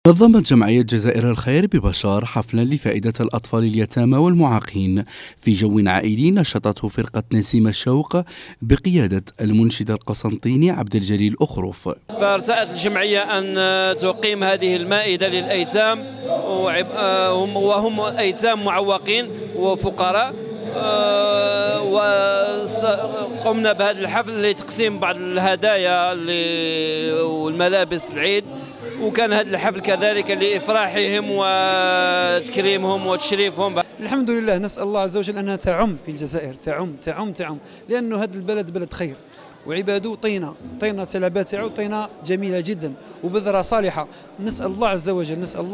نظمت جمعية جزائر الخير ببشار حفلا لفائدة الأطفال اليتامى والمعاقين في جو عائلي نشطته فرقة نسيم الشوق بقيادة المنشد القسنطيني عبد الجليل أخرف. فارتأت الجمعية أن تقيم هذه المائدة للأيتام وهم أيتام معوقين وفقراء، وقمنا بهذا الحفل لتقسيم بعض الهدايا والملابس العيد، وكان هذا الحفل كذلك لإفراحهم وتكريمهم وتشريفهم. الحمد لله، نسأل الله عز وجل أنها تعم في الجزائر، تعم لأنه هذا البلد بلد خير وعباده طينة العباد تاعو طينة جميلة جدا وبذرة صالحة. نسأل الله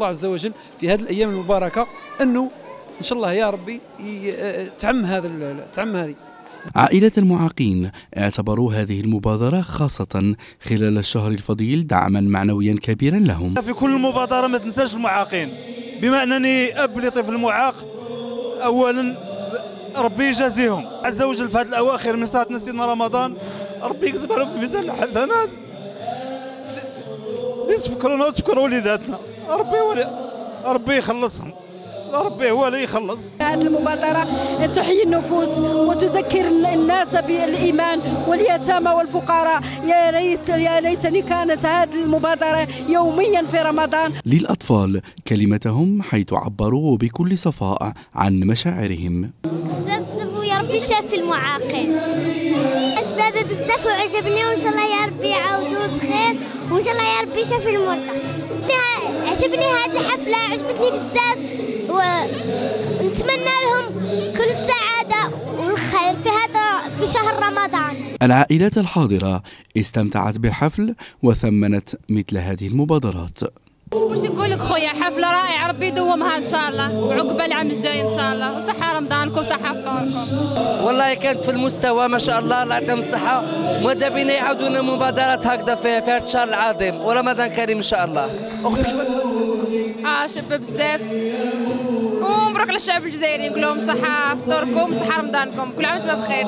عز وجل في هذه الأيام المباركة أنه إن شاء الله يا ربي تعم هذه. عائلة المعاقين اعتبروا هذه المبادرة خاصة خلال الشهر الفضيل دعما معنويا كبيرا لهم. في كل مبادرة ما تنساش المعاقين، بما أنني أب لطفل معاق، أولا ربي يجازيهم عز وجل في هذه الأواخر من ساعة سيدنا رمضان، ربي يكتب لهم في ميزان الحسنات، يتفكرونا وتفكروا وليداتنا، ربي يخلصهم، ربي هو اللي يخلص. هذه المبادرة تحيي النفوس وتذكر الناس بالإيمان واليتامى والفقراء. يا ليتني كانت هذه المبادرة يوميا في رمضان. للأطفال كلمتهم حيث عبروا بكل صفاء عن مشاعرهم. بزاف ويا ربي شافي المعاقين، أسبابه بزاف وعجبني، وإن شاء الله يا ربي يعاودوه بخير، وإن شاء الله يا ربي شافي المرضى. عجبني هذه الحفلة، عجبتني بزاف، ونتمنى لهم كل السعادة والخير في شهر رمضان. العائلات الحاضرة استمتعت بالحفل وثمنت مثل هذه المبادرات. واش نقول لك خويا، حفلة رائعة، ربي يدومها إن شاء الله، وعقبال العام الجاي إن شاء الله، وصحة رمضانكم وصحة فطوركم. والله كانت في المستوى ما شاء الله، الله يعطيهم الصحة، وماذا بينا يعاودونا مبادرات هكذا في هذا الشهر العظيم، ورمضان كريم إن شاء الله. أختك شابة بزاف، ومبروك للشعب الجزائري، نقول لهم صحة فطوركم، صحة رمضانكم، كل عام وانتم بخير.